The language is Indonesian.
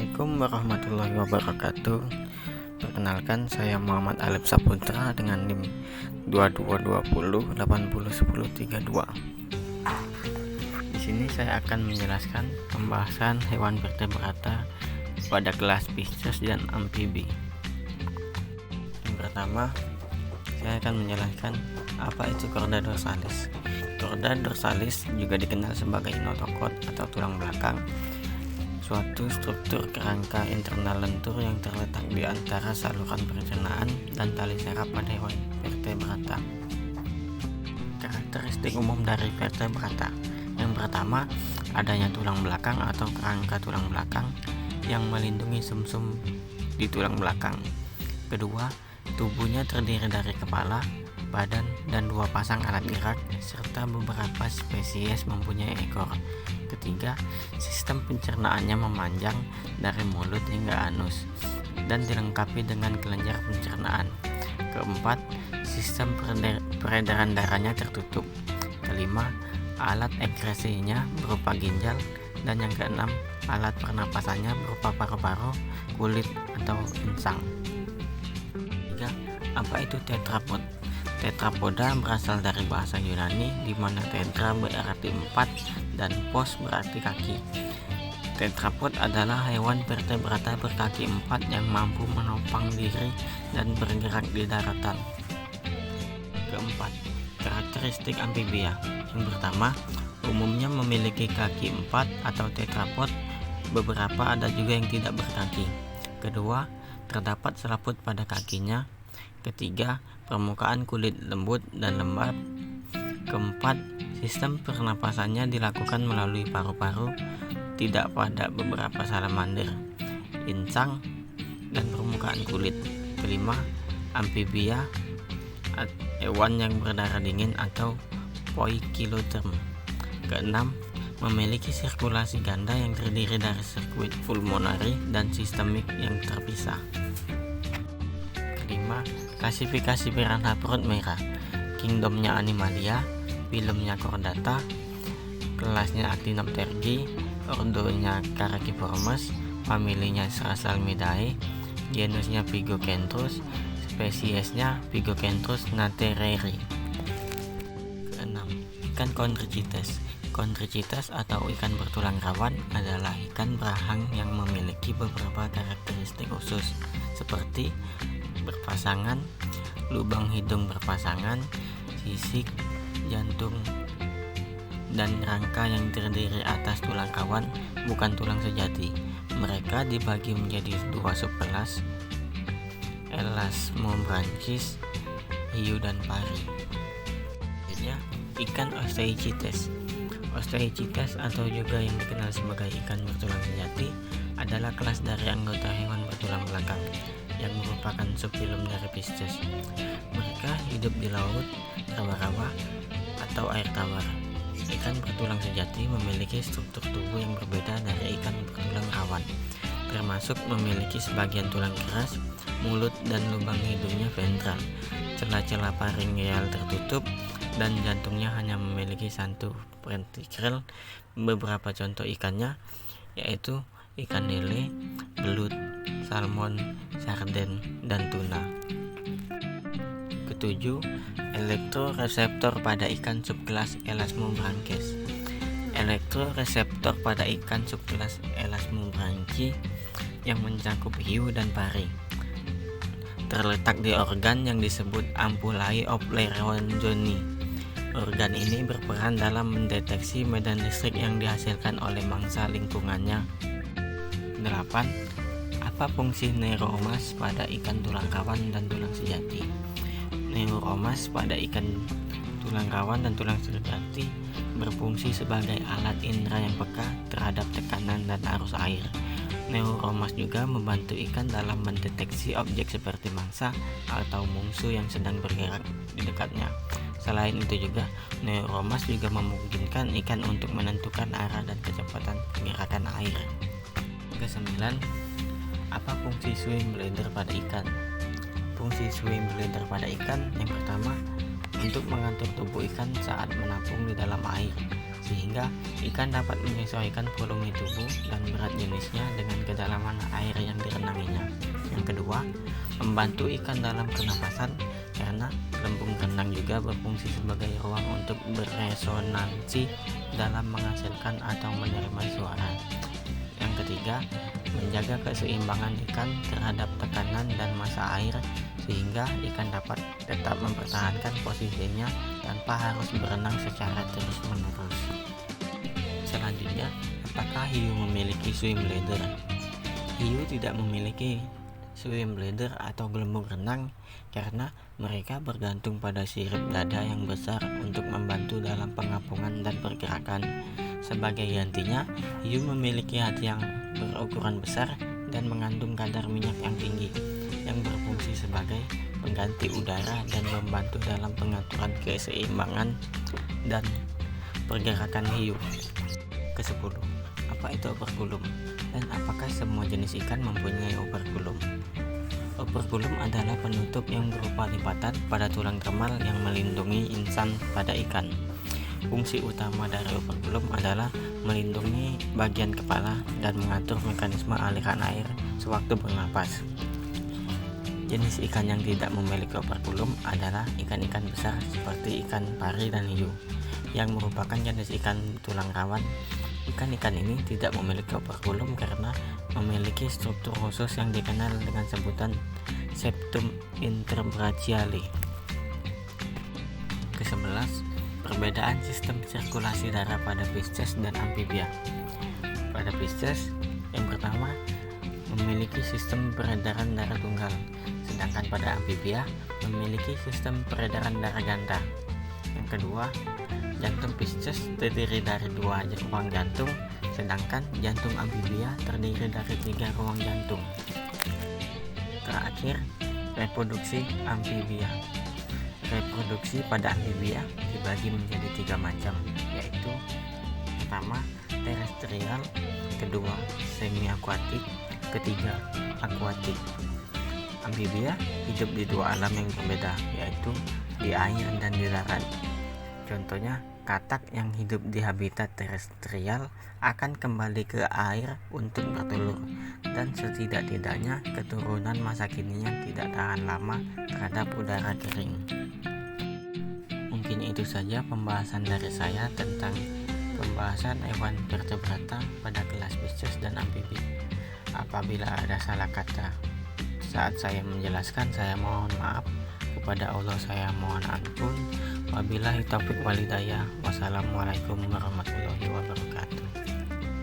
Assalamualaikum warahmatullahi wabarakatuh. Perkenalkan, saya Muhammad Alif Saputra dengan NIM 2220801032. Di sini saya akan menjelaskan pembahasan hewan vertebrata pada kelas Pisces dan amfibi. Yang pertama, saya akan menjelaskan apa itu chorda dorsalis. Chorda dorsalis juga dikenal sebagai notokot atau tulang belakang, suatu struktur kerangka internal lentur yang terletak di antara saluran pencernaan dan tali serap pada hewan vertebrata. Karakteristik umum dari vertebrata: yang pertama, adanya tulang belakang atau kerangka tulang belakang yang melindungi sumsum di tulang belakang. Kedua, tubuhnya terdiri dari kepala, badan, dan dua pasang alat gerak, serta beberapa spesies mempunyai ekor. Ketiga, sistem pencernaannya memanjang dari mulut hingga anus dan dilengkapi dengan kelenjar pencernaan. Keempat, sistem peredaran darahnya tertutup. Kelima, alat ekskresinya berupa ginjal. Dan yang keenam, alat pernapasannya berupa paru-paru, kulit, atau insang. Tiga, apa itu tetrapod? Tetrapoda berasal dari bahasa Yunani di mana tetra berarti 4 dan pos berarti kaki. Tetrapod adalah hewan vertebrata berkaki 4 yang mampu menopang diri dan bergerak di daratan. Keempat, karakteristik amfibia. Yang pertama, umumnya memiliki kaki 4 atau tetrapod. Beberapa ada juga yang tidak berkaki. Kedua, terdapat selaput pada kakinya. Ketiga, permukaan kulit lembut dan lembab. Keempat, sistem pernapasannya dilakukan melalui paru-paru, tidak pada beberapa salamander, insang, dan permukaan kulit. Kelima, amfibia, hewan yang berdarah dingin atau poikilotherm. Keenam, memiliki sirkulasi ganda yang terdiri dari sirkuit pulmonari dan sistemik yang terpisah. Kelima, klasifikasi piranha perut merah. Kingdomnya Animalia, filumnya Chordata, kelasnya Actinopterygii, ordonya Caraciformes, familinya Srasalmidae, genusnya Pygokentrus, spesiesnya Pygokentrus natereri. Keenam, ikan Chondrichthyes. Chondrichthyes atau ikan bertulang rawan adalah ikan berahang yang memiliki beberapa karakteristik khusus seperti berpasangan, lubang hidung berpasangan, sisik, jantung, dan rangka yang terdiri atas tulang kawan, bukan tulang sejati. Mereka dibagi menjadi dua subkelas, Elasmobranchis, hiu dan pari. Selanjutnya, ikan Osteichthyes. Osteichthyes atau juga yang dikenal sebagai ikan bertulang sejati adalah kelas dari anggota hewan bertulang belakang yang merupakan subfilum dari Pisces. Mereka hidup di laut, rawa-rawa, atau air tawar. Ikan bertulang sejati memiliki struktur tubuh yang berbeda dari ikan bertulang rawan, termasuk memiliki sebagian tulang keras, mulut dan lubang hidungnya ventral, celah-celah faringeal tertutup, dan jantungnya hanya memiliki satu ventrikel. Beberapa contoh ikannya yaitu ikan lele, belut, salmon, sarden, dan tuna. Ketujuh, elektroreseptor pada ikan subkelas Elasmobranchis. Elektroreseptor pada ikan subkelas Elasmobranchi yang mencakup hiu dan pari terletak di organ yang disebut ampullae O'Flaherty. Organ ini berperan dalam mendeteksi medan listrik yang dihasilkan oleh mangsa lingkungannya. 8. Apa fungsi neuromas pada ikan tulang rawan dan tulang sejati? Neuromas pada ikan tulang rawan dan tulang sejati berfungsi sebagai alat indera yang peka terhadap tekanan dan arus air. Neuromas juga membantu ikan dalam mendeteksi objek seperti mangsa atau musuh yang sedang bergerak di dekatnya. Selain itu juga, neuromas juga memungkinkan ikan untuk menentukan arah dan kecepatan pergerakan air. Ke-9, apa fungsi swim bladder pada ikan? Fungsi swim bladder pada ikan yang pertama, untuk mengatur tubuh ikan saat menapung di dalam air, sehingga ikan dapat menyesuaikan volume tubuh dan berat jenisnya dengan kedalaman air yang direnanginya. Yang kedua, membantu ikan dalam pernapasan karena lembung renang juga berfungsi sebagai ruang untuk beresonansi dalam menghasilkan atau menerima suara. Yang ketiga, menjaga keseimbangan ikan terhadap tekanan dan massa air sehingga ikan dapat tetap mempertahankan posisinya tanpa harus berenang secara terus-menerus. Selanjutnya, apakah hiu memiliki swim bladder? Hiu tidak memiliki swim bladder atau gelembung renang karena mereka bergantung pada sirip dada yang besar untuk membantu dalam pengapungan dan pergerakan. Sebagai gantinya, hiu memiliki hati yang berukuran besar dan mengandung kadar minyak yang tinggi yang berfungsi sebagai pengganti udara dan membantu dalam pengaturan keseimbangan dan pergerakan hiu. Ke-10. Apa itu operkulum dan apakah semua jenis ikan mempunyai operkulum? Operkulum adalah penutup yang berupa lipatan pada tulang kemal yang melindungi insan pada ikan. Fungsi utama dari operkulum adalah melindungi bagian kepala dan mengatur mekanisme aliran air sewaktu bernapas. Jenis ikan yang tidak memiliki operkulum adalah ikan-ikan besar seperti ikan pari dan hiu, yang merupakan jenis ikan tulang rawan. Ikan-ikan ini tidak memiliki operkulum karena memiliki struktur khusus yang dikenal dengan sebutan septum interbrachiale. Ke-11. Perbedaan sistem sirkulasi darah pada Pisces dan amfibia. Pada Pisces, yang pertama memiliki sistem peredaran darah tunggal, sedangkan pada amfibia memiliki sistem peredaran darah ganda. Yang kedua, jantung Pisces terdiri dari 2 ruang jantung, sedangkan jantung amfibia terdiri dari 3 ruang jantung. Terakhir, reproduksi amfibia. Reproduksi pada amfibia dibagi menjadi 3 macam, yaitu pertama terestrial, kedua semi akuatik, ketiga akuatik. Amfibia hidup di 2 alam yang berbeda, yaitu di air dan di darat. Contohnya, katak yang hidup di habitat terestrial akan kembali ke air untuk bertelur, dan setidak-tidaknya keturunan masa kininya tidak tahan lama terhadap udara kering. Mungkin itu saja pembahasan dari saya tentang pembahasan hewan vertebrata pada kelas Pisces dan amfibi. Apabila ada salah kata saat saya menjelaskan, saya mohon maaf. Kepada Allah saya mohon ampun. Wabillahi taufiq walhidayah. Wassalamualaikum warahmatullahi wabarakatuh.